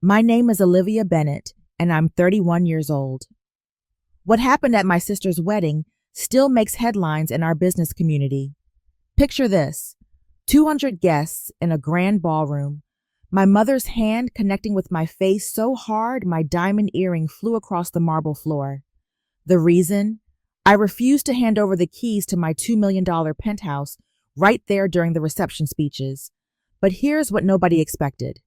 My name is Olivia Bennett, and I'm 31 years old. What happened at my sister's wedding still makes headlines in our business community. Picture this: 200 guests in a grand ballroom, my mother's hand connecting with my face so hard my diamond earring flew across the marble floor. The reason? I refused to hand over the keys to my $2 million penthouse right there during the reception speeches. But here's what nobody expected.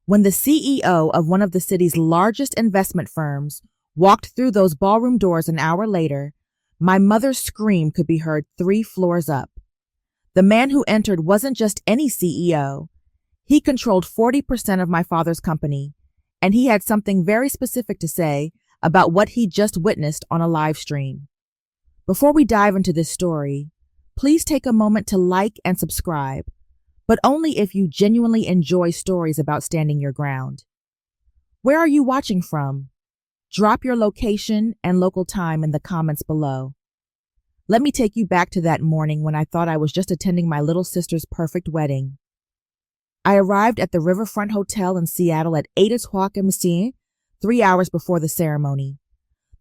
When the CEO of one of the city's largest investment firms walked through those ballroom doors an hour later, my mother's scream could be heard 3 floors up. The man who entered wasn't just any CEO. He controlled 40% of my father's company, and he had something very specific to say about what he just witnessed on a live stream. Before we dive into this story, please take a moment to like and subscribe, but only if you genuinely enjoy stories about standing your ground. Where are you watching from? Drop your location and local time in the comments below. Let me take you back to that morning when I thought I was just attending my little sister's perfect wedding. I arrived at the Riverfront Hotel in Seattle at 8 o'clock m.c., 3 hours before the ceremony.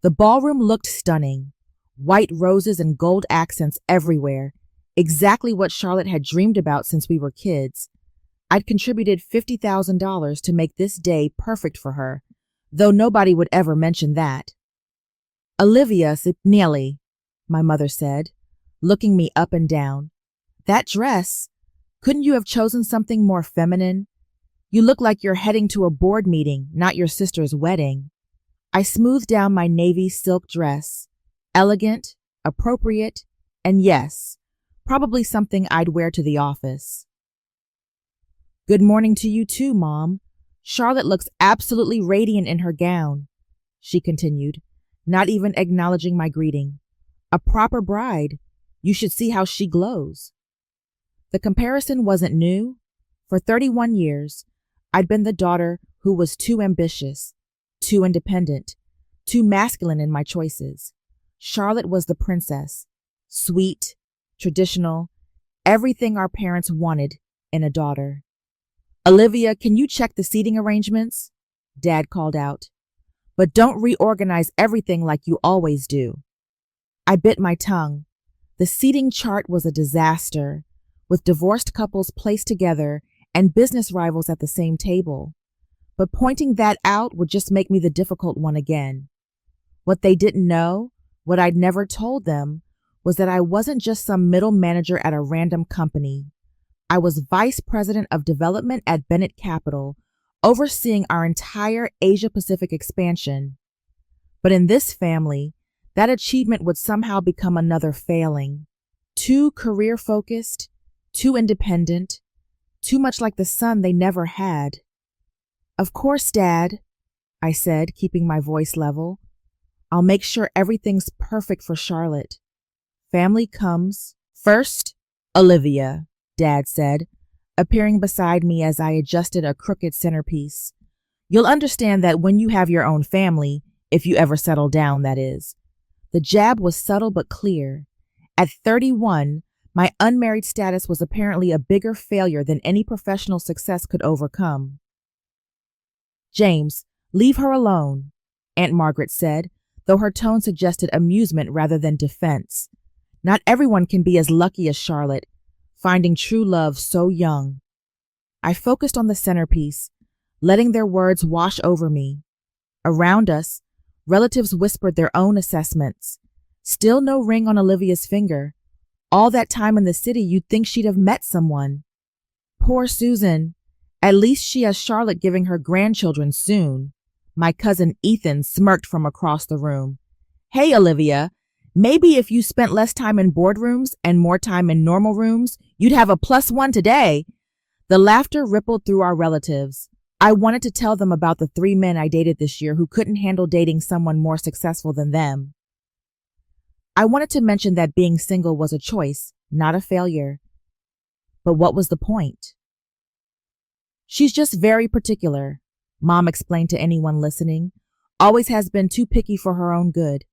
The ballroom looked stunning. White roses and gold accents everywhere. Exactly what Charlotte had dreamed about since we were kids. I'd contributed $50,000 to make this day perfect for her, though nobody would ever mention that. "Olivia Sipnieli," my mother said, looking me up and down. "That dress, couldn't you have chosen something more feminine? You look like you're heading to a board meeting, not your sister's wedding." I smoothed down my navy silk dress. Elegant, appropriate, and yes, probably something I'd wear to the office. "Good morning to you too, Mom. Charlotte looks absolutely radiant in her gown," she continued, not even acknowledging my greeting. "A proper bride. You should see how she glows." The comparison wasn't new. For 31 years, I'd been the daughter who was too ambitious, too independent, too masculine in my choices. Charlotte was the princess, sweet, traditional, everything our parents wanted in a daughter. "Olivia, can you check the seating arrangements?" Dad called out. "But don't reorganize everything like you always do." I bit my tongue. The seating chart was a disaster, with divorced couples placed together and business rivals at the same table. But pointing that out would just make me the difficult one again. What they didn't know, what I'd never told them, was that I wasn't just some middle manager at a random company. I was vice president of development at Bennett Capital, overseeing our entire Asia-Pacific expansion. But in this family, that achievement would somehow become another failing. Too career-focused, too independent, too much like the son they never had. "Of course, Dad," I said, keeping my voice level. "I'll make sure everything's perfect for Charlotte. Family comes first, Olivia," Dad said, appearing beside me as I adjusted a crooked centerpiece. "You'll understand that when you have your own family, if you ever settle down, that is." The jab was subtle but clear. At 31, my unmarried status was apparently a bigger failure than any professional success could overcome. "James, leave her alone," Aunt Margaret said, though her tone suggested amusement rather than defense. "Not everyone can be as lucky as Charlotte, finding true love so young." I focused on the centerpiece, letting their words wash over me. Around us, relatives whispered their own assessments. Still no ring on Olivia's finger. All that time in the city, you'd think she'd have met someone. "Poor Susan. At least she has Charlotte giving her grandchildren soon." My cousin Ethan smirked from across the room. "Hey, Olivia, maybe if you spent less time in boardrooms and more time in normal rooms, you'd have a +1 today." The laughter rippled through our relatives. I wanted to tell them about the 3 men I dated this year who couldn't handle dating someone more successful than them. I wanted to mention that being single was a choice, not a failure. But what was the point? "She's just very particular," Mom explained to anyone listening. "Always has been too picky for her own good."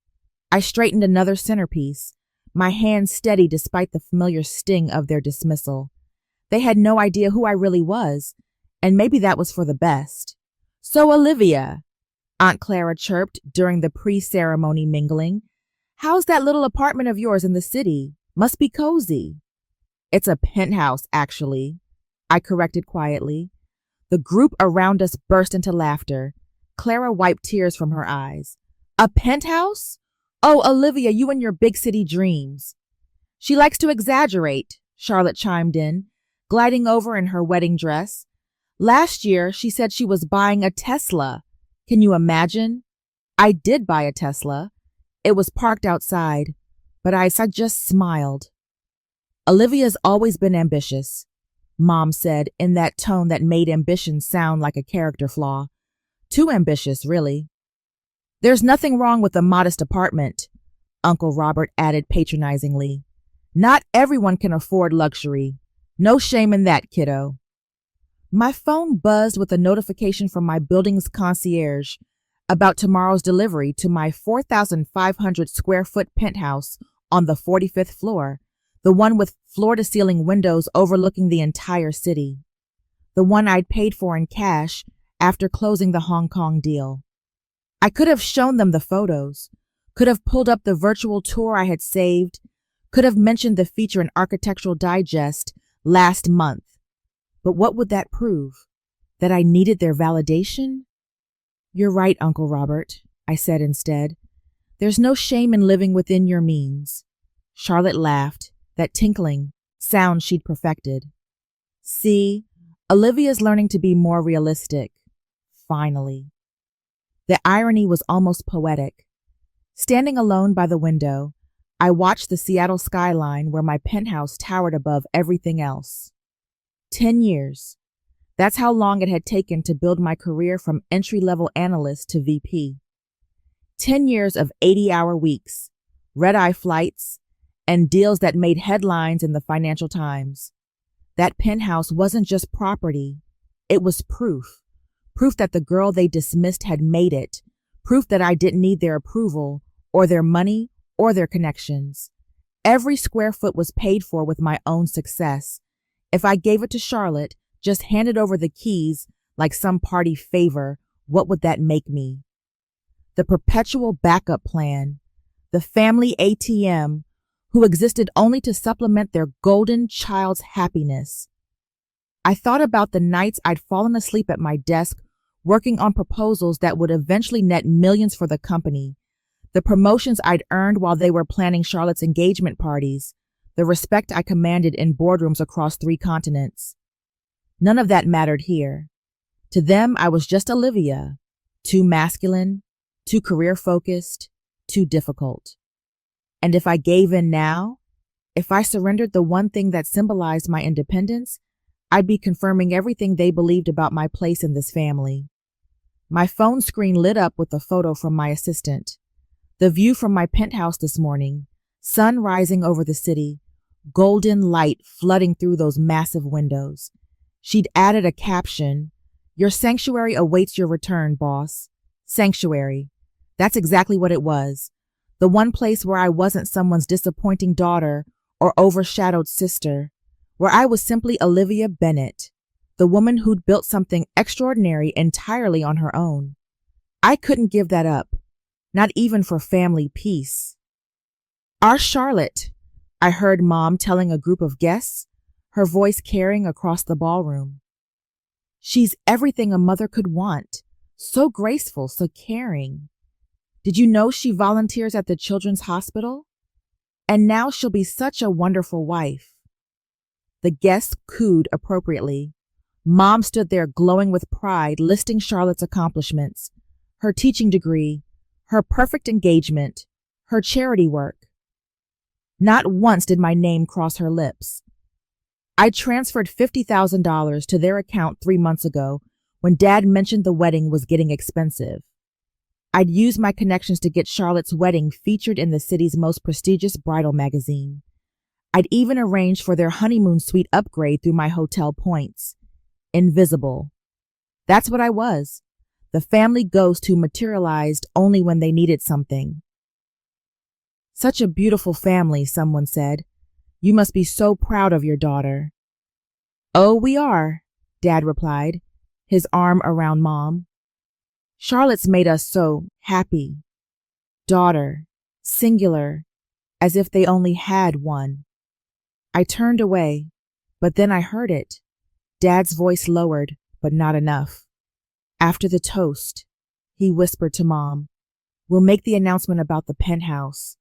I straightened another centerpiece, my hand steady despite the familiar sting of their dismissal. They had no idea who I really was, and maybe that was for the best. So, Olivia, Aunt Clara chirped during the pre-ceremony mingling, how's that little apartment of yours in the city? Must be cozy. It's a penthouse, actually, I corrected quietly. The group around us burst into laughter. Clara wiped tears from her eyes. A penthouse? Oh, Olivia, you and your big city dreams. She likes to exaggerate, Charlotte chimed in, gliding over in her wedding dress. Last year, she said she was buying a Tesla. Can you imagine? I did buy a Tesla. It was parked outside, but I just smiled. Olivia's always been ambitious, Mom said in that tone that made ambition sound like a character flaw. Too ambitious, really. There's nothing wrong with a modest apartment, Uncle Robert added patronizingly. Not everyone can afford luxury. No shame in that, kiddo. My phone buzzed with a notification from my building's concierge about tomorrow's delivery to my 4,500 square foot penthouse on the 45th floor, the one with floor-to-ceiling windows overlooking the entire city, the one I'd paid for in cash after closing the Hong Kong deal. I could have shown them the photos, could have pulled up the virtual tour I had saved, could have mentioned the feature in Architectural Digest last month. But what would that prove? That I needed their validation? You're right, Uncle Robert, I said instead. There's no shame in living within your means. Charlotte laughed, that tinkling sound she'd perfected. See, Olivia's learning to be more realistic. Finally. The irony was almost poetic. Standing alone by the window, I watched the Seattle skyline where my penthouse towered above everything else. 10 years. That's how long it had taken to build my career from entry-level analyst to VP. 10 years of 80-hour weeks, red-eye flights, and deals that made headlines in the Financial Times. That penthouse wasn't just property. It was proof. Proof that the girl they dismissed had made it. Proof that I didn't need their approval, or their money, or their connections. Every square foot was paid for with my own success. If I gave it to Charlotte, just handed over the keys like some party favor, what would that make me? The perpetual backup plan, the family ATM, who existed only to supplement their golden child's happiness. I thought about the nights I'd fallen asleep at my desk working on proposals that would eventually net millions for the company, the promotions I'd earned while they were planning Charlotte's engagement parties, the respect I commanded in boardrooms across 3 continents. None of that mattered here. To them, I was just Olivia, too masculine, too career-focused, too difficult. And if I gave in now, if I surrendered the one thing that symbolized my independence, I'd be confirming everything they believed about my place in this family. My phone screen lit up with a photo from my assistant. The view from my penthouse this morning, sun rising over the city, golden light flooding through those massive windows. She'd added a caption, "Your sanctuary awaits your return, boss." Sanctuary. That's exactly what it was. The one place where I wasn't someone's disappointing daughter or overshadowed sister, where I was simply Olivia Bennett, the woman who'd built something extraordinary entirely on her own. I couldn't give that up, not even for family peace. Our Charlotte, I heard Mom telling a group of guests, her voice carrying across the ballroom. She's everything a mother could want, so graceful, so caring. Did you know she volunteers at the Children's Hospital? And now she'll be such a wonderful wife. The guests cooed appropriately. Mom stood there glowing with pride, listing Charlotte's accomplishments, her teaching degree, her perfect engagement, her charity work. Not once did my name cross her lips. I transferred $50,000 to their account 3 months ago when Dad mentioned the wedding was getting expensive. I'd used my connections to get Charlotte's wedding featured in the city's most prestigious bridal magazine. I'd even arranged for their honeymoon suite upgrade through my hotel points. Invisible. That's what I was. The family ghost who materialized only when they needed something. Such a beautiful family, someone said. You must be so proud of your daughter. Oh, we are, Dad replied, his arm around Mom. Charlotte's made us so happy. Daughter, singular, as if they only had one. I turned away, but then I heard it. Dad's voice lowered, but not enough. After the toast, he whispered to Mom, "We'll make the announcement about the penthouse."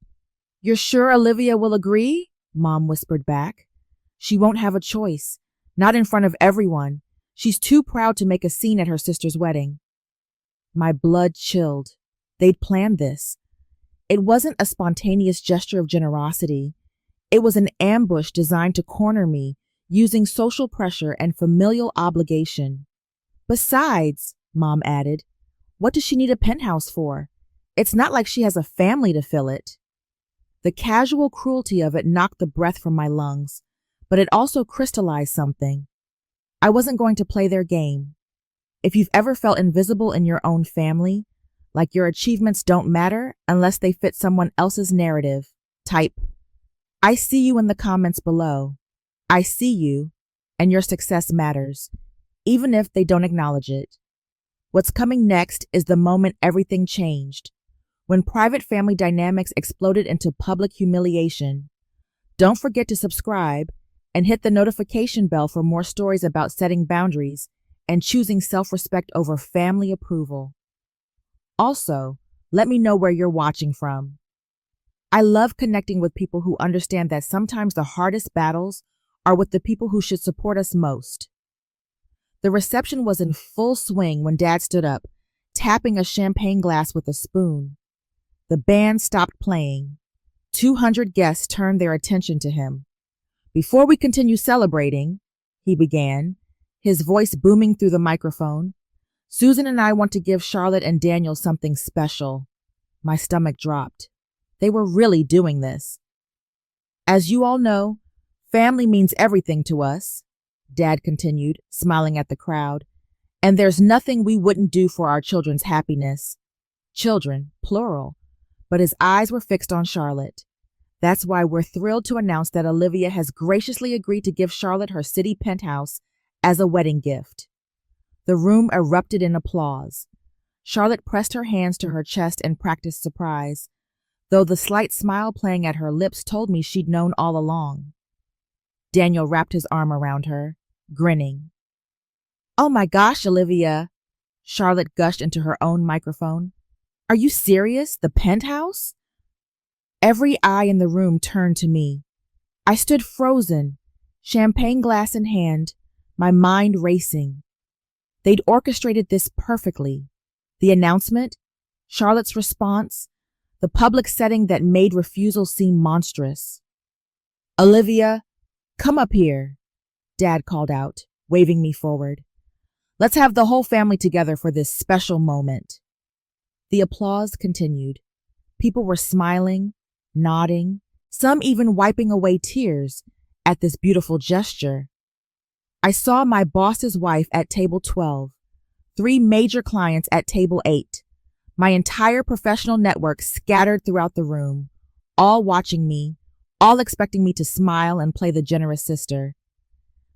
"You're sure Olivia will agree?" Mom whispered back. "She won't have a choice. Not in front of everyone. She's too proud to make a scene at her sister's wedding." My blood chilled. They'd planned this. It wasn't a spontaneous gesture of generosity. It was an ambush designed to corner me, using social pressure and familial obligation. "Besides," Mom added, "what does she need a penthouse for? It's not like she has a family to fill it." The casual cruelty of it knocked the breath from my lungs, but it also crystallized something. I wasn't going to play their game. If you've ever felt invisible in your own family, like your achievements don't matter unless they fit someone else's narrative, type, "I see you" in the comments below. I see you, and your success matters, even if they don't acknowledge it. What's coming next is the moment everything changed, when private family dynamics exploded into public humiliation. Don't forget to subscribe and hit the notification bell for more stories about setting boundaries and choosing self-respect over family approval. Also, let me know where you're watching from. I love connecting with people who understand that sometimes the hardest battles are with the people who should support us most. The reception was in full swing when Dad stood up, tapping a champagne glass with a spoon. The band stopped playing. 200 guests turned their attention to him. "Before we continue celebrating," he began, his voice booming through the microphone, "Susan and I want to give Charlotte and Daniel something special." My stomach dropped. They were really doing this. "As you all know, family means everything to us," Dad continued, smiling at the crowd, "and there's nothing we wouldn't do for our children's happiness." Children, plural, but his eyes were fixed on Charlotte. "That's why we're thrilled to announce that Olivia has graciously agreed to give Charlotte her city penthouse as a wedding gift." The room erupted in applause. Charlotte pressed her hands to her chest in practiced surprise, though the slight smile playing at her lips told me she'd known all along. Daniel wrapped his arm around her, grinning. "Oh my gosh, Olivia," Charlotte gushed into her own microphone. "Are you serious? The penthouse?" Every eye in the room turned to me. I stood frozen, champagne glass in hand, my mind racing. They'd orchestrated this perfectly. The announcement, Charlotte's response, the public setting that made refusal seem monstrous. "Olivia, come up here," Dad called out, waving me forward. "Let's have the whole family together for this special moment." The applause continued. People were smiling, nodding, some even wiping away tears at this beautiful gesture. I saw my boss's wife at table 12, 3 major clients at table 8, my entire professional network scattered throughout the room, all watching me, all expecting me to smile and play the generous sister.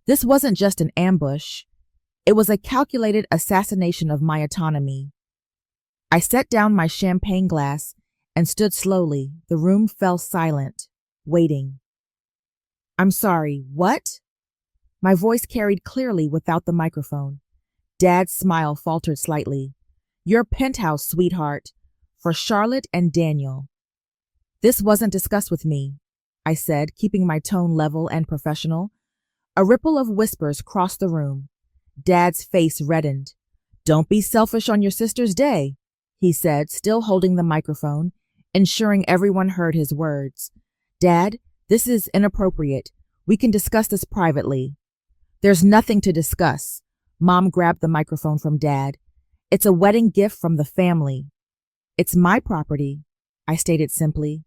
This wasn't just an ambush. It was a calculated assassination of my autonomy. I set down my champagne glass and stood slowly. The room fell silent, waiting. "I'm sorry, what?" My voice carried clearly without the microphone. Dad's smile faltered slightly. "Your penthouse, sweetheart, for Charlotte and Daniel." "This wasn't discussed with me," I said, keeping my tone level and professional. A ripple of whispers crossed the room. Dad's face reddened. "Don't be selfish on your sister's day," he said, still holding the microphone, ensuring everyone heard his words. "Dad, this is inappropriate. We can discuss this privately." "There's nothing to discuss." Mom grabbed the microphone from Dad. "It's a wedding gift from the family." "It's my property," I stated simply,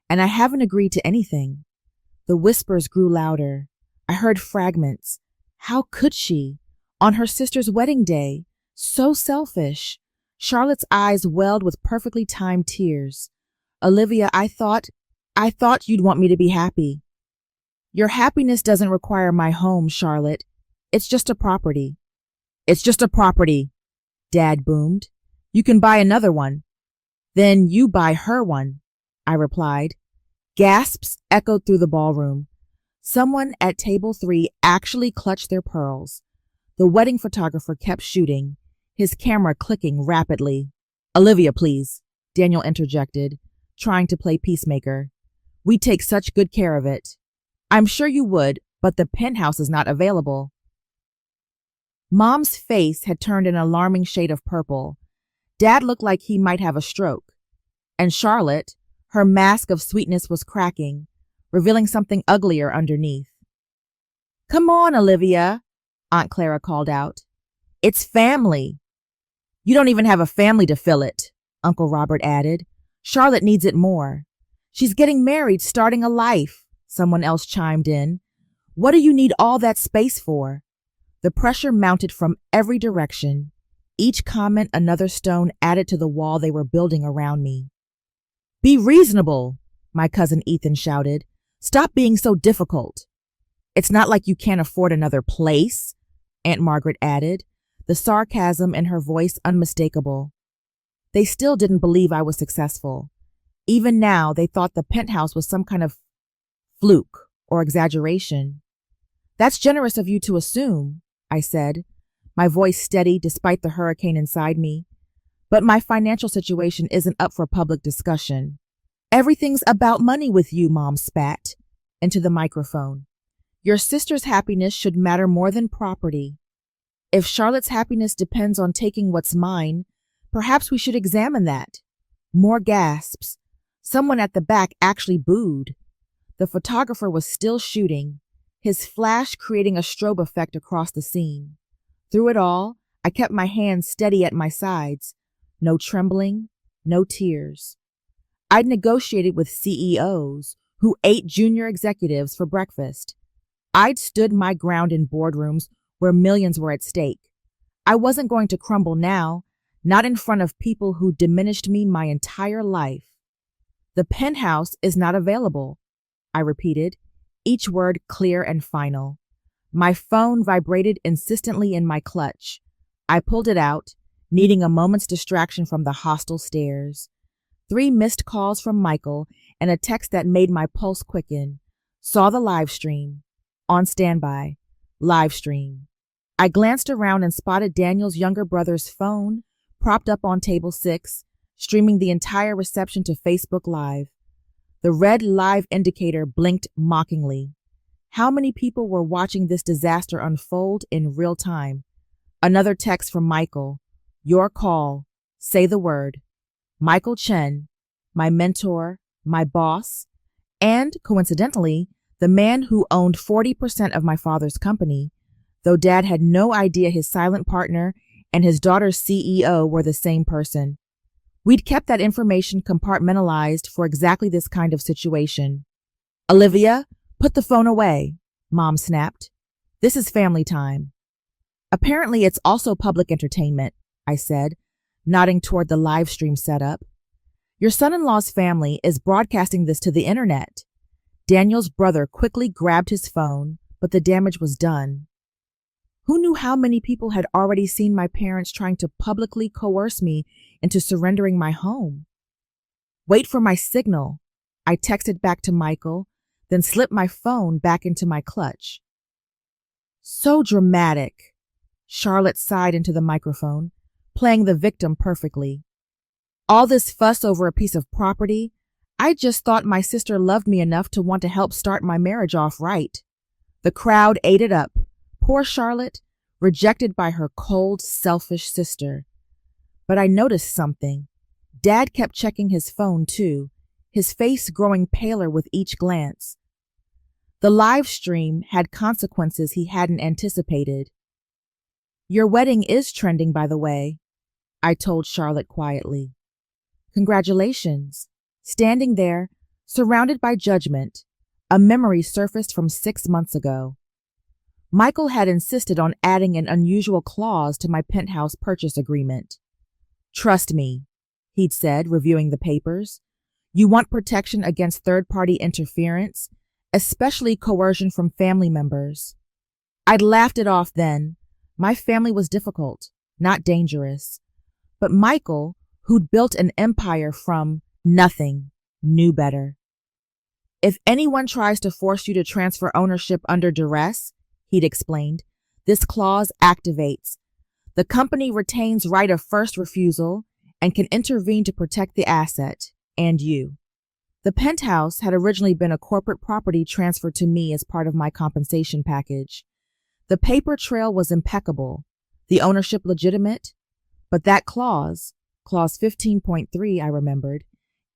"and I haven't agreed to anything." The whispers grew louder. I heard fragments. How could she? On her sister's wedding day. So selfish. Charlotte's eyes welled with perfectly timed tears. "Olivia, I thought you'd want me to be happy." "Your happiness doesn't require my home, Charlotte. It's just a property." "It's just a property," Dad boomed. You can buy another one. Then you buy her one, I replied. Gasps echoed through the ballroom. Someone at table 3 actually clutched their pearls. The wedding photographer kept shooting, his camera clicking rapidly. Olivia, please, Daniel interjected, trying to play peacemaker. We take such good care of it. I'm sure you would, but the penthouse is not available. Mom's face had turned an alarming shade of purple. Dad looked like he might have a stroke. And Charlotte, her mask of sweetness was cracking, revealing something uglier underneath. Come on, Olivia, Aunt Clara called out. It's family. You don't even have a family to fill it, Uncle Robert added. Charlotte needs it more. She's getting married, starting a life, someone else chimed in. What do you need all that space for? The pressure mounted from every direction. Each comment another stone added to the wall they were building around me. Be reasonable, my cousin Ethan shouted. Stop being so difficult. It's not like you can't afford another place, Aunt Margaret added, the sarcasm in her voice unmistakable. They still didn't believe I was successful. Even now, they thought the penthouse was some kind of fluke or exaggeration. That's generous of you to assume, I said, my voice steady despite the hurricane inside me. But my financial situation isn't up for public discussion. Everything's about money with you, Mom spat into the microphone. Your sister's happiness should matter more than property. If Charlotte's happiness depends on taking what's mine, perhaps we should examine that. More gasps. Someone at the back actually booed. The photographer was still shooting, his flash creating a strobe effect across the scene. Through it all, I kept my hands steady at my sides. No trembling, no tears. I'd negotiated with CEOs who ate junior executives for breakfast. I'd stood my ground in boardrooms where millions were at stake. I wasn't going to crumble now, not in front of people who diminished me my entire life. The penthouse is not available, I repeated, each word clear and final. My phone vibrated insistently in my clutch. I pulled it out, needing a moment's distraction from the hostile stares. 3 missed calls from Michael and a text that made my pulse quicken. Saw the live stream. On standby. Live stream. I glanced around and spotted Daniel's younger brother's phone, propped up on table 6, streaming the entire reception to Facebook Live. The red live indicator blinked mockingly. How many people were watching this disaster unfold in real time? Another text from Michael. Your call. Say the word. Michael Chen, my mentor, my boss, and, coincidentally, the man who owned 40% of my father's company, though Dad had no idea his silent partner and his daughter's CEO were the same person. We'd kept that information compartmentalized for exactly this kind of situation. Olivia, put the phone away, Mom snapped. This is family time. Apparently it's also public entertainment, I said, nodding toward the live stream setup. Your son-in-law's family is broadcasting this to the internet. Daniel's brother quickly grabbed his phone, but the damage was done. Who knew how many people had already seen my parents trying to publicly coerce me into surrendering my home? Wait for my signal, I texted back to Michael, then slipped my phone back into my clutch. So dramatic, Charlotte sighed into the microphone, playing the victim perfectly. All this fuss over a piece of property, I just thought my sister loved me enough to want to help start my marriage off right. The crowd ate it up. Poor Charlotte, rejected by her cold, selfish sister. But I noticed something. Dad kept checking his phone too, his face growing paler with each glance. The live stream had consequences he hadn't anticipated. Your wedding is trending, by the way, I told Charlotte quietly. Congratulations. Standing there, surrounded by judgment, a memory surfaced from 6 months ago. Michael had insisted on adding an unusual clause to my penthouse purchase agreement. Trust me, he'd said, reviewing the papers. You want protection against third-party interference, especially coercion from family members. I'd laughed it off then. My family was difficult, not dangerous. But Michael, who'd built an empire from nothing, knew better. If anyone tries to force you to transfer ownership under duress, he'd explained, this clause activates. The company retains right of first refusal and can intervene to protect the asset and you. The Penthouse had originally been a corporate property transferred to me as part of my compensation package. The paper trail was impeccable, the ownership legitimate, but that clause 15.3, I remembered,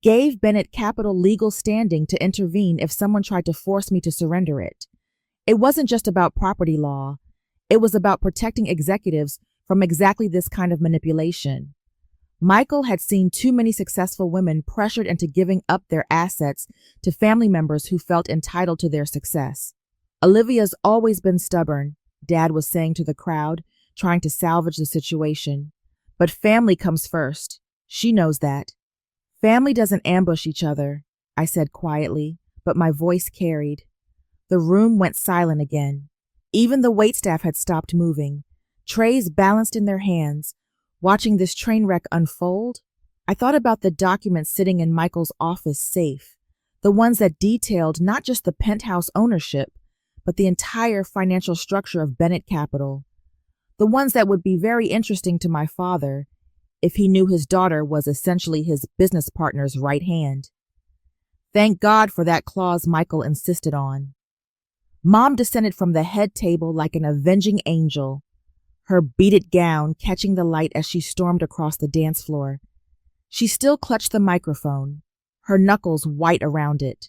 gave Bennett Capital legal standing to intervene if someone tried to force me to surrender it. It wasn't just about property law. It was about protecting executives from exactly this kind of manipulation. Michael had seen too many successful women pressured into giving up their assets to family members who felt entitled to their success. Olivia's always been stubborn, Dad was saying to the crowd, trying to salvage the situation. But family comes first. She knows that. Family doesn't ambush each other, I said quietly, but my voice carried. The room went silent again. Even the waitstaff had stopped moving, trays balanced in their hands. Watching this train wreck unfold, I thought about the documents sitting in Michael's office safe, the ones that detailed not just the Penthouse ownership, but the entire financial structure of Bennett Capital, the ones that would be very interesting to my father if he knew his daughter was essentially his business partner's right hand. Thank God for that clause Michael insisted on. Mom descended from the head table like an avenging angel, her beaded gown catching the light as she stormed across the dance floor. She still clutched the microphone, her knuckles white around it.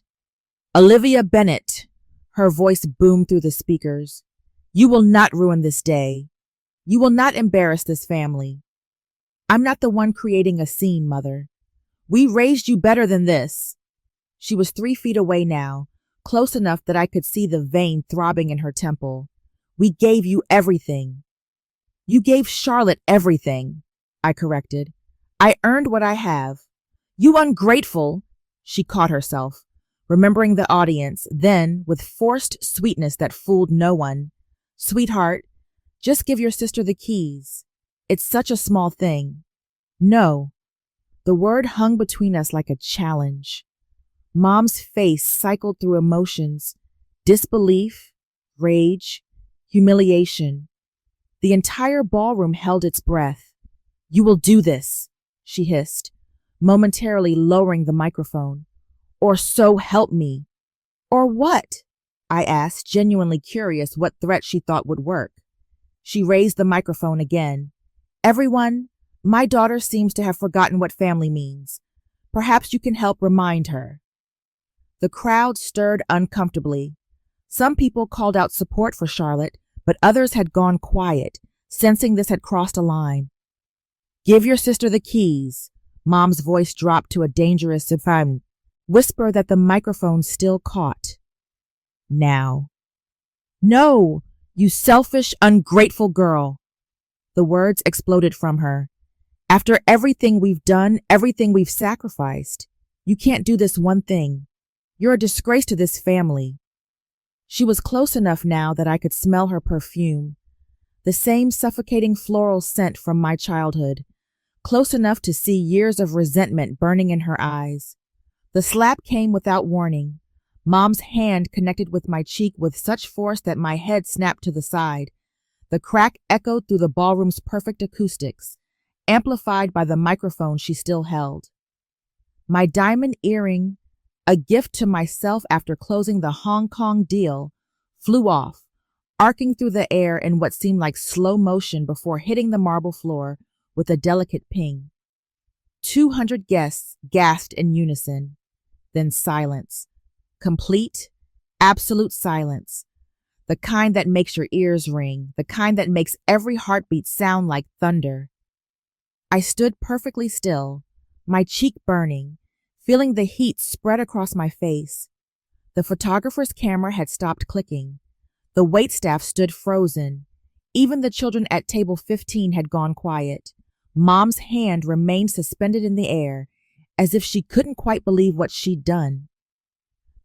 Olivia Bennett, her voice boomed through the speakers. You will not ruin this day. You will not embarrass this family. I'm not the one creating a scene, Mother. We raised you better than this. She was 3 feet away now, close enough that I could see the vein throbbing in her temple. We gave you everything. You gave Charlotte everything, I corrected. I earned what I have. You ungrateful, she caught herself, remembering the audience, then, with forced sweetness that fooled no one. Sweetheart, just give your sister the keys. It's such a small thing. No. The word hung between us like a challenge. Mom's face cycled through emotions, disbelief, rage, humiliation. The entire ballroom held its breath. You will do this, she hissed, momentarily lowering the microphone. Or so help me. Or what? I asked, genuinely curious what threat she thought would work. She raised the microphone again. Everyone, my daughter seems to have forgotten what family means. Perhaps you can help remind her. The crowd stirred uncomfortably. Some people called out support for Charlotte, but others had gone quiet, sensing this had crossed a line. Give your sister the keys. Mom's voice dropped to a dangerous whisper that the microphone still caught. Now. No, you selfish, ungrateful girl. The words exploded from her. After everything we've done, everything we've sacrificed, you can't do this one thing. You're a disgrace to this family. She was close enough now that I could smell her perfume, the same suffocating floral scent from my childhood, close enough to see years of resentment burning in her eyes. The slap came without warning. Mom's hand connected with my cheek with such force that my head snapped to the side. The crack echoed through the ballroom's perfect acoustics, amplified by the microphone she still held. My diamond earring, a gift to myself after closing the Hong Kong deal, flew off, arcing through the air in what seemed like slow motion before hitting the marble floor with a delicate ping. 200 guests gasped in unison. Then silence. Complete, absolute silence. The kind that makes your ears ring, the kind that makes every heartbeat sound like thunder. I stood perfectly still, my cheek burning, feeling the heat spread across my face. The photographer's camera had stopped clicking. The waitstaff stood frozen. Even the children at table 15 had gone quiet. Mom's hand remained suspended in the air, as if she couldn't quite believe what she'd done.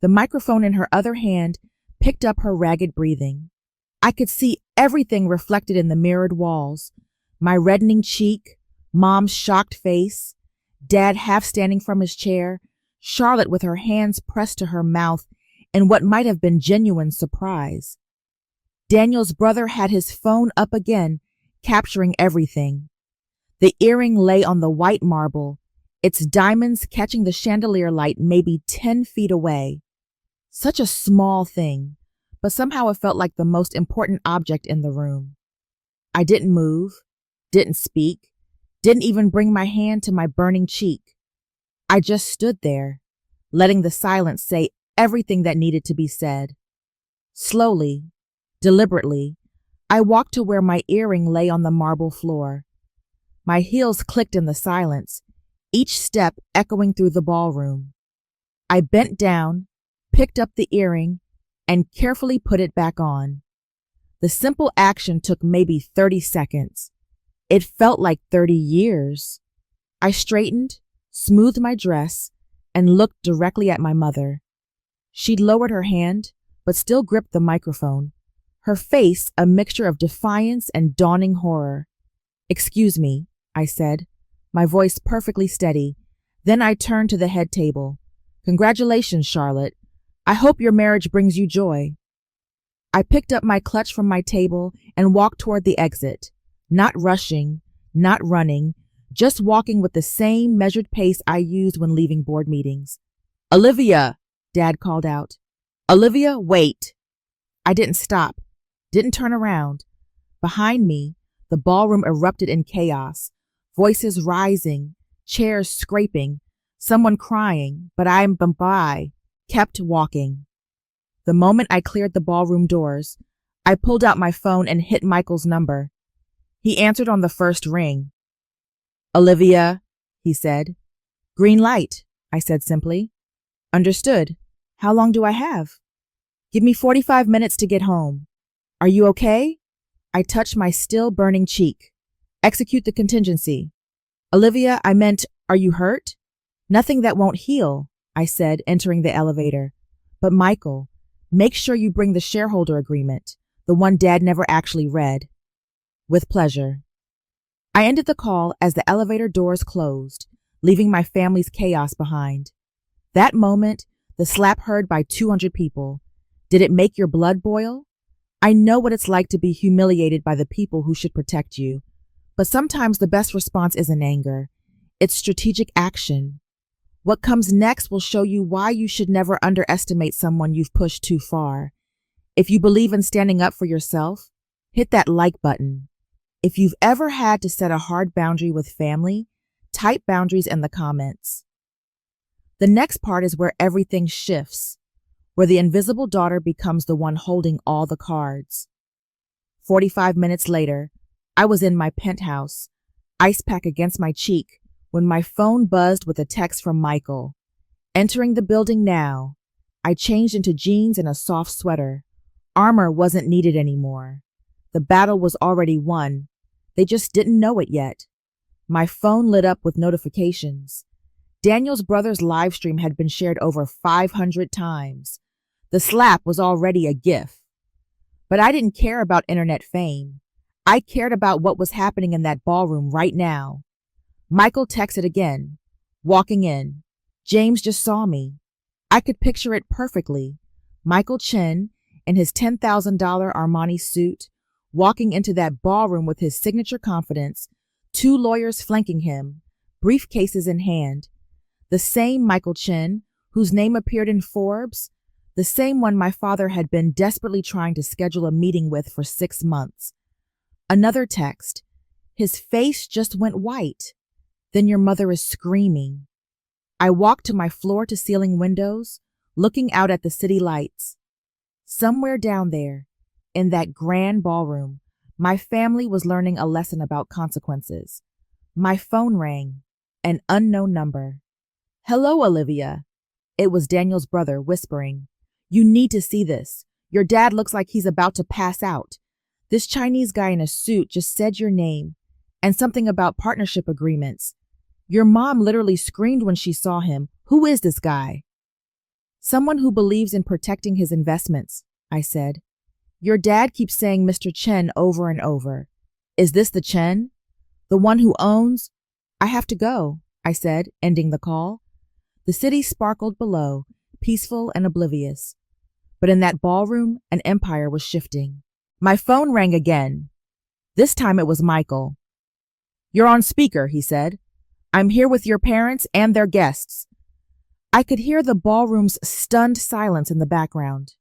The microphone in her other hand picked up her ragged breathing. I could see everything reflected in the mirrored walls. My reddening cheek, Mom's shocked face, Dad half standing from his chair, Charlotte with her hands pressed to her mouth in what might have been genuine surprise. Daniel's brother had his phone up again, capturing everything. The earring lay on the white marble, its diamonds catching the chandelier light maybe 10 feet away. Such a small thing, but somehow it felt like the most important object in the room. I didn't move, didn't speak, didn't even bring my hand to my burning cheek. I just stood there, letting the silence say everything that needed to be said. Slowly, deliberately, I walked to where my earring lay on the marble floor. My heels clicked in the silence, each step echoing through the ballroom. I bent down, picked up the earring, and carefully put it back on. The simple action took maybe 30 seconds. It felt like 30 years. I straightened, smoothed my dress, and looked directly at my mother. She'd lowered her hand, but still gripped the microphone, her face a mixture of defiance and dawning horror. "Excuse me," I said, my voice perfectly steady. Then I turned to the head table. "Congratulations, Charlotte. I hope your marriage brings you joy." I picked up my clutch from my table and walked toward the exit, not rushing, not running, just walking with the same measured pace I used when leaving board meetings. "Olivia!" Dad called out. "Olivia, wait!" I didn't stop, didn't turn around. Behind me, the ballroom erupted in chaos, voices rising, chairs scraping, someone crying, but I kept walking. The moment I cleared the ballroom doors, I pulled out my phone and hit Michael's number. He answered on the first ring. "Olivia," he said. "Green light," I said simply. "Understood. How long do I have?" "Give me 45 minutes to get home." "Are you okay?" I touched my still burning cheek. "Execute the contingency." "Olivia, I meant, are you hurt?" "Nothing that won't heal," I said, entering the elevator. "But Michael, make sure you bring the shareholder agreement, the one Dad never actually read." "With pleasure." I ended the call as the elevator doors closed, leaving my family's chaos behind. That moment, the slap heard by 200 people. Did it make your blood boil? I know what it's like to be humiliated by the people who should protect you, but sometimes the best response isn't anger. It's strategic action. What comes next will show you why you should never underestimate someone you've pushed too far. If you believe in standing up for yourself, hit that like button. If you've ever had to set a hard boundary with family, type boundaries in the comments. The next part is where everything shifts, where the invisible daughter becomes the one holding all the cards. 45 minutes later, I was in my penthouse, ice pack against my cheek, when my phone buzzed with a text from Michael. "Entering the building now." I changed into jeans and a soft sweater. Armor wasn't needed anymore. The battle was already won. They just didn't know it yet. My phone lit up with notifications. Daniel's brother's live stream had been shared over 500 times. The slap was already a gif. But I didn't care about internet fame. I cared about what was happening in that ballroom right now. Michael texted again. Walking in. "James just saw me." I could picture it perfectly. Michael Chen, in his $10,000 Armani suit, walking into that ballroom with his signature confidence, 2 lawyers flanking him, briefcases in hand. The same Michael Chen, whose name appeared in Forbes, the same one my father had been desperately trying to schedule a meeting with for 6 months. Another text. "His face just went white. Then your mother is screaming." I walked to my floor-to-ceiling windows, looking out at the city lights. Somewhere down there, in that grand ballroom, my family was learning a lesson about consequences. My phone rang. An unknown number. "Hello, Olivia." It was Daniel's brother whispering. "You need to see this. Your dad looks like he's about to pass out. This Chinese guy in a suit just said your name and something about partnership agreements. Your mom literally screamed when she saw him. Who is this guy?" "Someone who believes in protecting his investments," I said. "Your dad keeps saying Mr. Chen over and over. Is this the Chen? The one who owns I have to go, I said, ending the call. The city sparkled below, peaceful and oblivious. But in that ballroom, an empire was shifting. My phone rang again. This time it was Michael. You're on speaker, he said. I'm here with your parents and their guests. I could hear the ballroom's stunned silence in the background.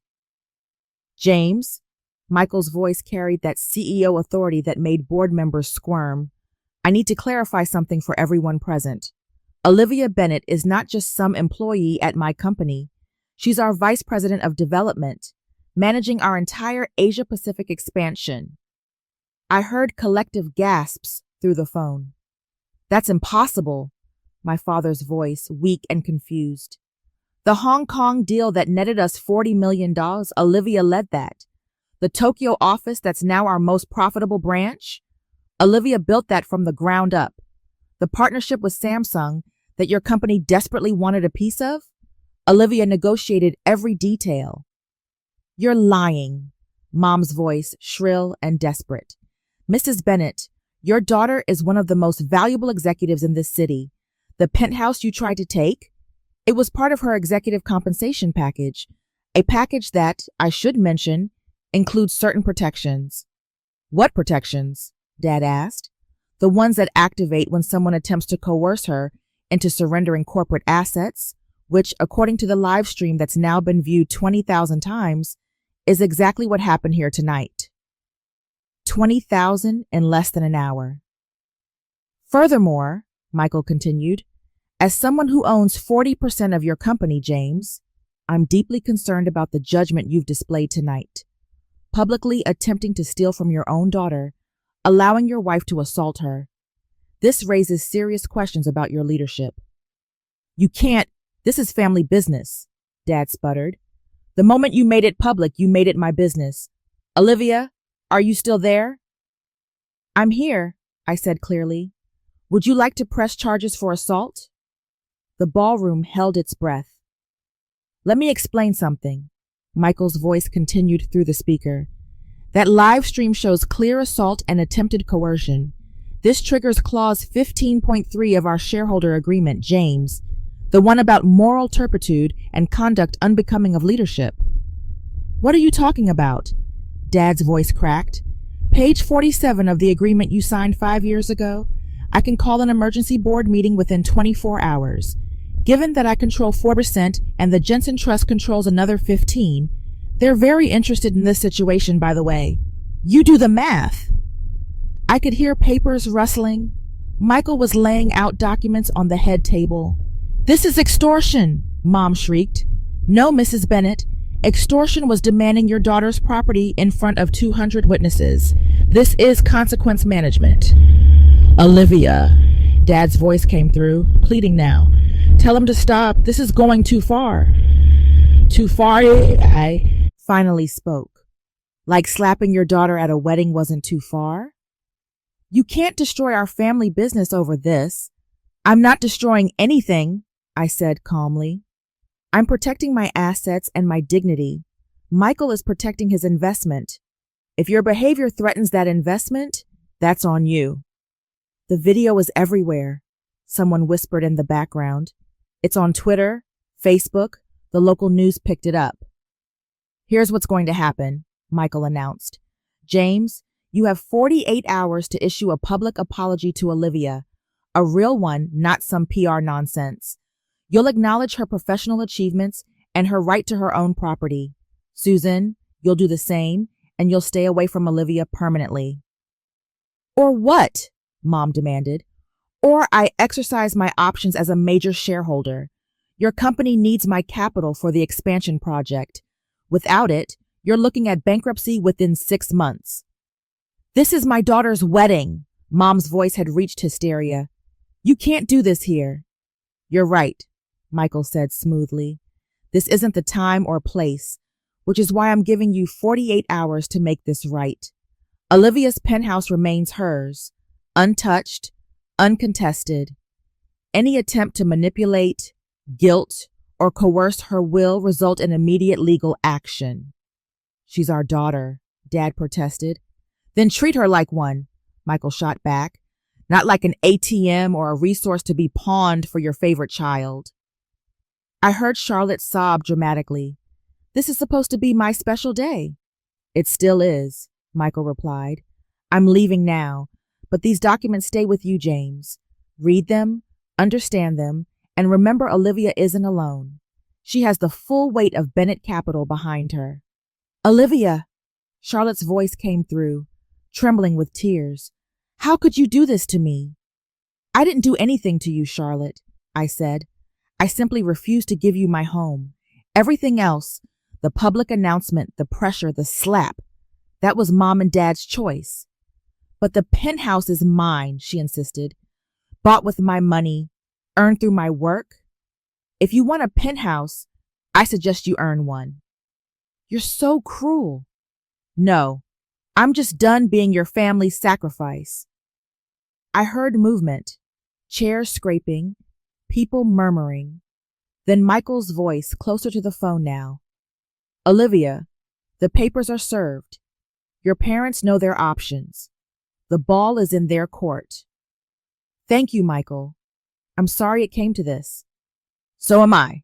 James, Michael's voice carried that CEO authority that made board members squirm. I need to clarify something for everyone present. Olivia Bennett is not just some employee at my company. She's our vice president of development, managing our entire Asia-Pacific expansion. I heard collective gasps through the phone. That's impossible, my father's voice, weak and confused. The Hong Kong deal that netted us $40 million, Olivia led that. The Tokyo office that's now our most profitable branch, Olivia built that from the ground up. The partnership with Samsung that your company desperately wanted a piece of, Olivia negotiated every detail. You're lying, Mom's voice, shrill and desperate. Mrs. Bennett, your daughter is one of the most valuable executives in this city. The penthouse you tried to take, it was part of her executive compensation package, a package that, I should mention, includes certain protections. What protections? Dad asked. The ones that activate when someone attempts to coerce her into surrendering corporate assets, which, according to the live stream that's now been viewed 20,000 times, is exactly what happened here tonight. 20,000 in less than an hour. Furthermore, Michael continued, as someone who owns 40% of your company, James, I'm deeply concerned about the judgment you've displayed tonight. Publicly attempting to steal from your own daughter, allowing your wife to assault her. This raises serious questions about your leadership. You can't, this is family business, Dad sputtered. The moment you made it public, you made it my business. Olivia, are you still there? I'm here, I said clearly. Would you like to press charges for assault? The ballroom held its breath. Let me explain something, Michael's voice continued through the speaker. That live stream shows clear assault and attempted coercion. This triggers clause 15.3 of our shareholder agreement, James, the one about moral turpitude and conduct unbecoming of leadership. What are you talking about? Dad's voice cracked. Page 47 of the agreement you signed 5 years ago. I can call an emergency board meeting within 24 hours. Given that I control 4% and the Jensen Trust controls another 15%, they're very interested in this situation, by the way. You do the math. I could hear papers rustling. Michael was laying out documents on the head table. This is extortion, Mom shrieked. No, Mrs. Bennett. Extortion was demanding your daughter's property in front of 200 witnesses. This is consequence management. Olivia, Dad's voice came through, pleading now. Tell him to stop. This is going too far. Too far, I finally spoke. Like slapping your daughter at a wedding wasn't too far? You can't destroy our family business over this. I'm not destroying anything, I said calmly. I'm protecting my assets and my dignity. Michael is protecting his investment. If your behavior threatens that investment, that's on you. The video is everywhere, someone whispered in the background. It's on Twitter, Facebook, the local news picked it up. Here's what's going to happen, Michael announced. James, you have 48 hours to issue a public apology to Olivia, a real one, not some PR nonsense. You'll acknowledge her professional achievements and her right to her own property. Susan, you'll do the same, and you'll stay away from Olivia permanently. Or what? Mom demanded. Or I exercise my options as a major shareholder. Your company needs my capital for the expansion project. Without it, you're looking at bankruptcy within 6 months. This is my daughter's wedding. Mom's voice had reached hysteria. You can't do this here. You're right, Michael said smoothly. This isn't the time or place, which is why I'm giving you 48 hours to make this right. Olivia's penthouse remains hers, untouched, uncontested. Any attempt to manipulate, guilt, or coerce her will result in immediate legal action. She's our daughter, Dad protested. Then treat her like one, Michael shot back. not like an ATM or a resource to be pawned for your favorite child. I heard Charlotte sob dramatically. This is supposed to be my special day. It still is, Michael replied. I'm leaving now, but these documents stay with you, James. Read them, understand them, and remember Olivia isn't alone. She has the full weight of Bennett Capital behind her. Olivia! Charlotte's voice came through, trembling with tears. How could you do this to me? I didn't do anything to you, Charlotte, I said. I simply refused to give you my home. Everything else, the public announcement, the pressure, the slap, that was Mom and Dad's choice. But the penthouse is mine, she insisted. Bought with my money, earned through my work. If you want a penthouse, I suggest you earn one. You're so cruel. No, I'm just done being your family's sacrifice. I heard movement, chairs scraping, people murmuring. Then Michael's voice, closer to the phone now. Olivia, the papers are served. Your parents know their options. The ball is in their court. Thank you, Michael. I'm sorry it came to this. So am I.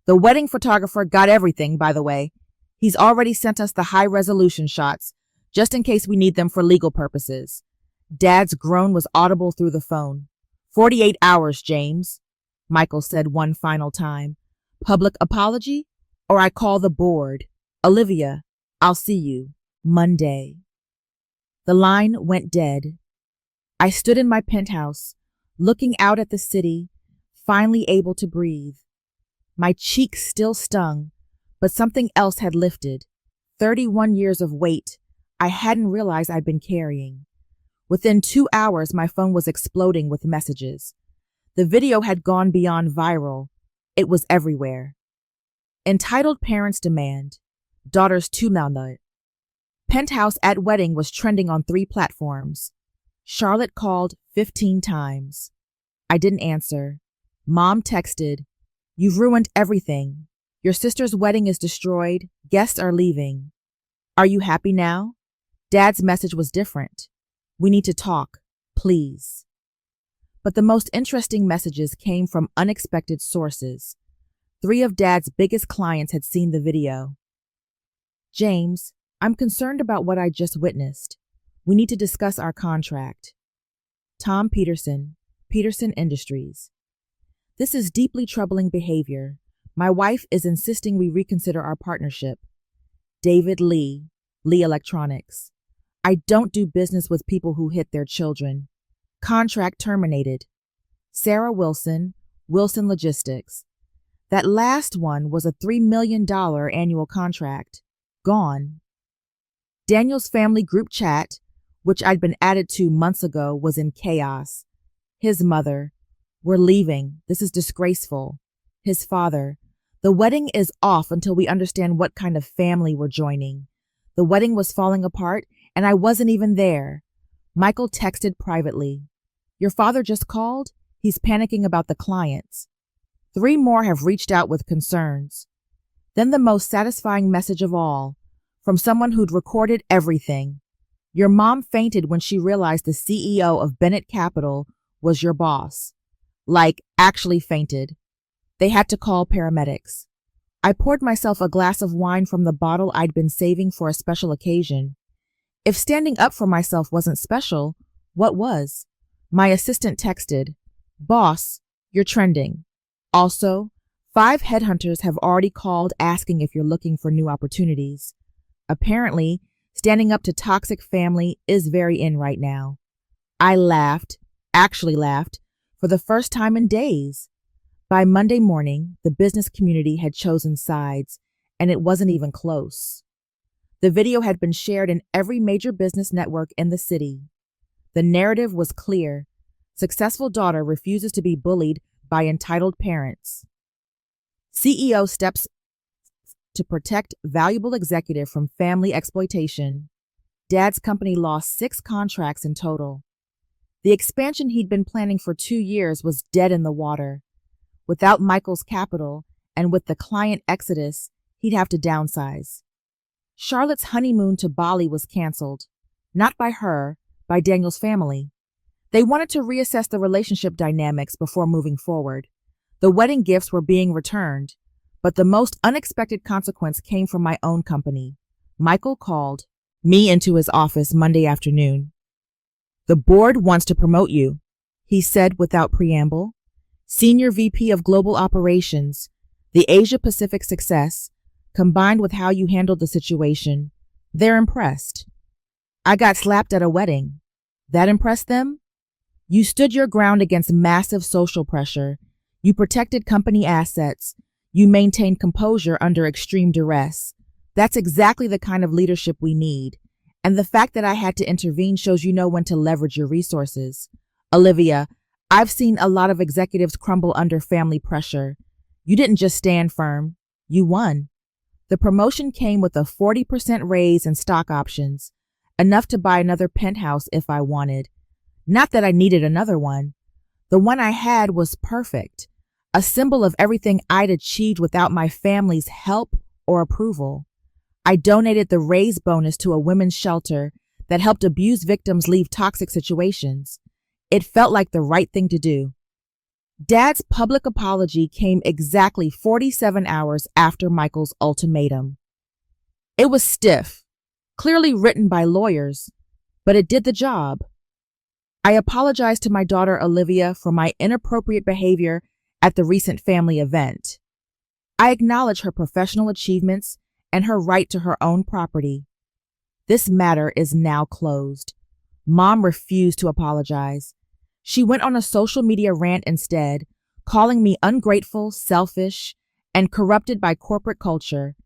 The wedding photographer got everything, by the way. He's already sent us the high-resolution shots, just in case we need them for legal purposes. Dad's groan was audible through the phone. 48 hours, James, Michael said one final time. Public apology, or I call the board. Olivia, I'll see you Monday. The line went dead. I stood in my penthouse, looking out at the city, finally able to breathe. My cheeks still stung, but something else had lifted. 31 years of weight I hadn't realized I'd been carrying. Within 2 hours, my phone was exploding with messages. The video had gone beyond viral. It was everywhere. Entitled parents demand. Daughters too malnourished. Penthouse at wedding was trending on 3 platforms. Charlotte called 15 times. I didn't answer. Mom texted, You've ruined everything. Your sister's wedding is destroyed. Guests are leaving. Are you happy now? Dad's message was different. We need to talk, please. But the most interesting messages came from unexpected sources. 3 of Dad's biggest clients had seen the video. James, I'm concerned about what I just witnessed. We need to discuss our contract. Tom Peterson, Peterson Industries. This is deeply troubling behavior. My wife is insisting we reconsider our partnership. David Lee, Lee Electronics. I don't do business with people who hit their children. Contract terminated. Sarah Wilson, Wilson Logistics. That last one was a $3 million annual contract. Gone. Daniel's family group chat, which I'd been added to months ago, was in chaos. His mother, We're leaving. This is disgraceful. His father, The wedding is off until we understand what kind of family we're joining. The wedding was falling apart, and I wasn't even there. Michael texted privately. Your father just called? He's panicking about the clients. 3 more have reached out with concerns. Then the most satisfying message of all, from someone who'd recorded everything. Your mom fainted when she realized the CEO of Bennett Capital was your boss. Like, actually fainted. They had to call paramedics. I poured myself a glass of wine from the bottle I'd been saving for a special occasion. If standing up for myself wasn't special, what was? My assistant texted, Boss, you're trending. Also, 5 headhunters have already called asking if you're looking for new opportunities. Apparently, standing up to toxic family is very in right now. I laughed, actually laughed, for the first time in days. By Monday morning, the business community had chosen sides, and it wasn't even close. The video had been shared in every major business network in the city. The narrative was clear. Successful daughter refuses to be bullied by entitled parents. CEO steps to protect valuable executive from family exploitation. Dad's company lost 6 contracts in total. The expansion he'd been planning for 2 years was dead in the water. Without Michael's capital and with the client exodus, he'd have to downsize. Charlotte's honeymoon to Bali was canceled. Not by her, by Daniel's family. They wanted to reassess the relationship dynamics before moving forward. The wedding gifts were being returned, but the most unexpected consequence came from my own company. Michael called me into his office Monday afternoon. "The board wants to promote you," he said without preamble. "Senior VP of Global Operations, the Asia Pacific success, combined with how you handled the situation. They're impressed." I got slapped at a wedding. That impressed them? You stood your ground against massive social pressure. You protected company assets. You maintained composure under extreme duress. That's exactly the kind of leadership we need. And the fact that I had to intervene shows you know when to leverage your resources. Olivia, I've seen a lot of executives crumble under family pressure. You didn't just stand firm. You won. The promotion came with a 40% raise and stock options, enough to buy another penthouse if I wanted. Not that I needed another one. The one I had was perfect, a symbol of everything I'd achieved without my family's help or approval. I donated the raise bonus to a women's shelter that helped abused victims leave toxic situations. It felt like the right thing to do. Dad's public apology came exactly 47 hours after Michael's ultimatum. It was stiff, clearly written by lawyers, but it did the job. I apologized to my daughter Olivia for my inappropriate behavior at the recent family event. I acknowledge her professional achievements and her right to her own property. This matter is now closed. Mom refused to apologize. She went on a social media rant instead, calling me ungrateful, selfish, and corrupted by corporate culture.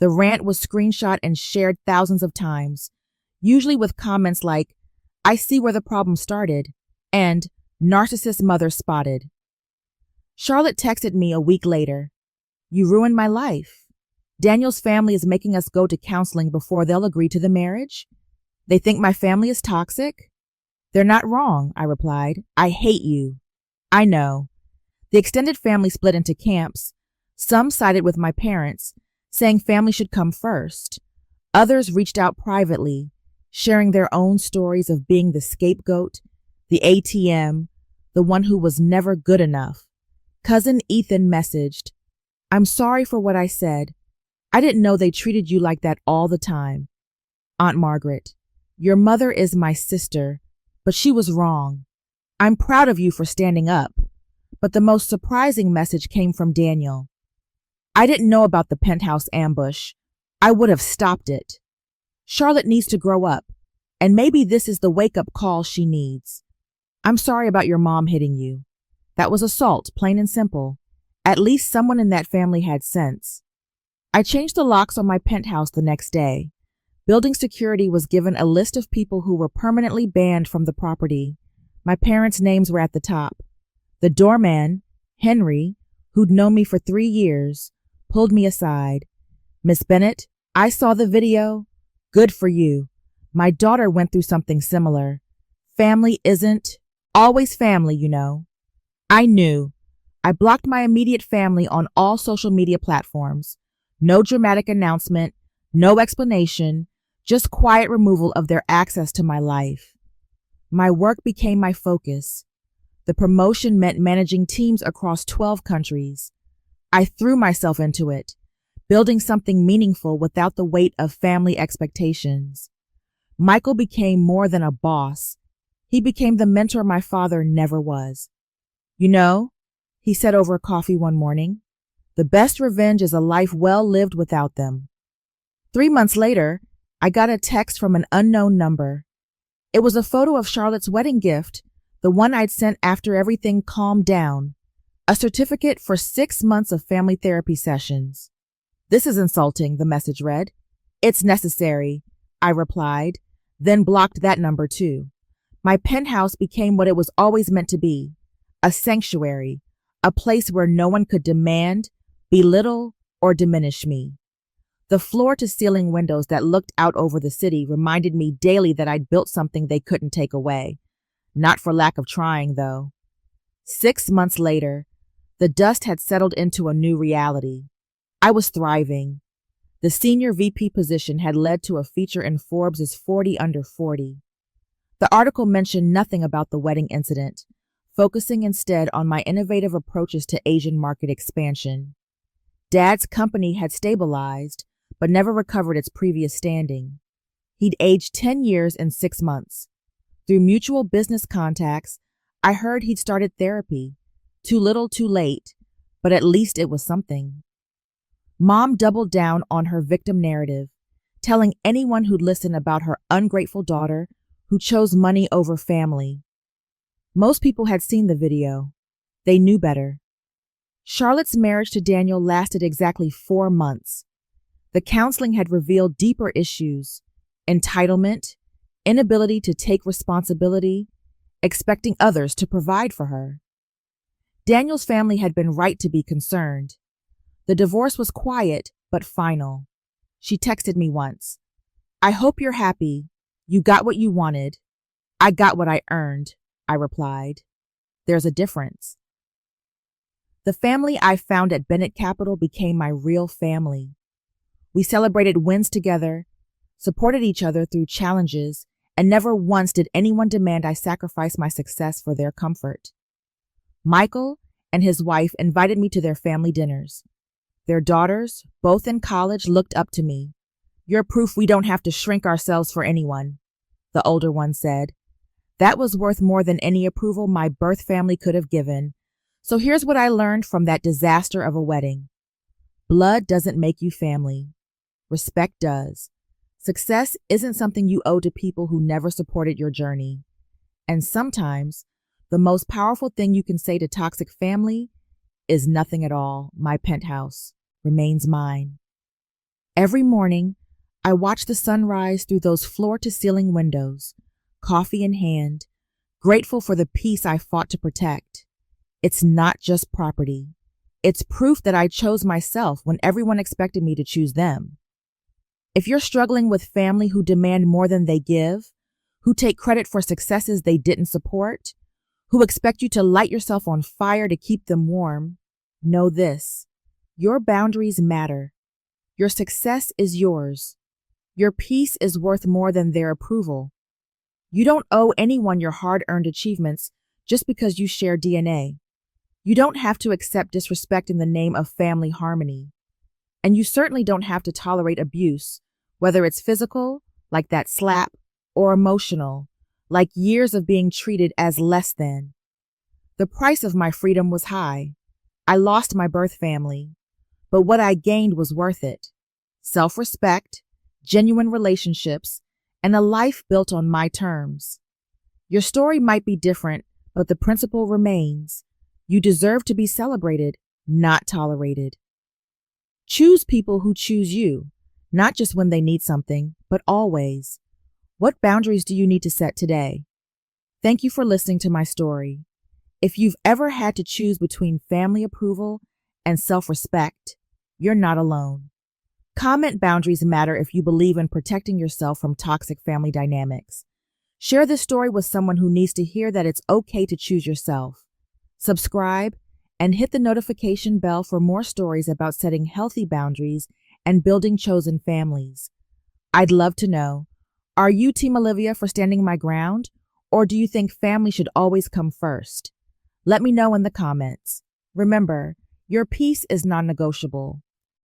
The rant was screenshot and shared thousands of times, usually with comments like, "I see where the problem started," and "narcissist mother spotted." Charlotte texted me a week later, "You ruined my life. Daniel's family is making us go to counseling before they'll agree to the marriage. They think my family is toxic." "They're not wrong," I replied. "I hate you." "I know." The extended family split into camps. Some sided with my parents, saying family should come first. Others reached out privately, sharing their own stories of being the scapegoat, the ATM, the one who was never good enough. Cousin Ethan messaged, "I'm sorry for what I said. I didn't know they treated you like that all the time." Aunt Margaret, "Your mother is my sister, but she was wrong. I'm proud of you for standing up." But the most surprising message came from Daniel. "I didn't know about the Penthouse ambush. I would have stopped it. Charlotte needs to grow up, and maybe this is the wake-up call she needs. I'm sorry about your mom hitting you. That was assault, plain and simple. At least someone in that family had sense." I changed the locks on my penthouse the next day. Building security was given a list of people who were permanently banned from the property. My parents' names were at the top. The doorman, Henry, who'd known me for 3 years, pulled me aside. "Miss Bennett, I saw the video. Good for you. My daughter went through something similar. Family isn't always family, you know." I knew. I blocked my immediate family on all social media platforms. No dramatic announcement, no explanation, just quiet removal of their access to my life. My work became my focus. The promotion meant managing teams across 12 countries. I threw myself into it, building something meaningful without the weight of family expectations. Michael became more than a boss. He became the mentor my father never was. "You know," he said over coffee one morning, "the best revenge is a life well lived without them." 3 months later, I got a text from an unknown number. It was a photo of Charlotte's wedding gift, the one I'd sent after everything calmed down, a certificate for 6 months of family therapy sessions. "This is insulting," the message read. "It's necessary," I replied, then blocked that number too. My penthouse became what it was always meant to be, a sanctuary, a place where no one could demand, belittle, or diminish me. The floor-to-ceiling windows that looked out over the city reminded me daily that I'd built something they couldn't take away. Not for lack of trying, though. 6 months later, the dust had settled into a new reality. I was thriving. The senior VP position had led to a feature in Forbes' 40 Under 40. The article mentioned nothing about the wedding incident, focusing instead on my innovative approaches to Asian market expansion. Dad's company had stabilized, but never recovered its previous standing. He'd aged 10 years in 6 months. Through mutual business contacts, I heard he'd started therapy. Too little, too late, but at least it was something. Mom doubled down on her victim narrative, telling anyone who'd listen about her ungrateful daughter who chose money over family. Most people had seen the video. They knew better. Charlotte's marriage to Daniel lasted exactly 4 months. The counseling had revealed deeper issues: entitlement, inability to take responsibility, expecting others to provide for her. Daniel's family had been right to be concerned. The divorce was quiet but final. She texted me once, "I hope you're happy. You got what you wanted. I got what I earned," I replied. There's a difference. The family I found at Bennett Capital became my real family. We celebrated wins together, supported each other through challenges, and never once did anyone demand I sacrifice my success for their comfort. Michael and his wife invited me to their family dinners. Their daughters, both in college, looked up to me. "You're proof we don't have to shrink ourselves for anyone," the older one said. That was worth more than any approval my birth family could have given. So here's what I learned from that disaster of a wedding. Blood doesn't make you family. Respect does. Success isn't something you owe to people who never supported your journey. And sometimes, the most powerful thing you can say to toxic family is nothing at all. My penthouse remains mine. Every morning, I watch the sun rise through those floor-to-ceiling windows, coffee in hand, grateful for the peace I fought to protect. It's not just property. It's proof that I chose myself when everyone expected me to choose them. If you're struggling with family who demand more than they give, who take credit for successes they didn't support, who expect you to light yourself on fire to keep them warm, know this: your boundaries matter. Your success is yours. Your peace is worth more than their approval. You don't owe anyone your hard-earned achievements just because you share DNA. You don't have to accept disrespect in the name of family harmony. And you certainly don't have to tolerate abuse, whether it's physical, like that slap, or emotional, like years of being treated as less than. The price of my freedom was high. I lost my birth family, but what I gained was worth it. Self-respect, genuine relationships, and a life built on my terms. Your story might be different, but the principle remains. You deserve to be celebrated, not tolerated. Choose people who choose you, not just when they need something, but always. What boundaries do you need to set today? Thank you for listening to my story. If you've ever had to choose between family approval and self-respect, you're not alone. Comment boundaries matter if you believe in protecting yourself from toxic family dynamics. Share this story with someone who needs to hear that it's okay to choose yourself. Subscribe and hit the notification bell for more stories about setting healthy boundaries and building chosen families. I'd love to know, are you Team Olivia for standing my ground, or do you think family should always come first? Let me know in the comments. Remember, your peace is non-negotiable.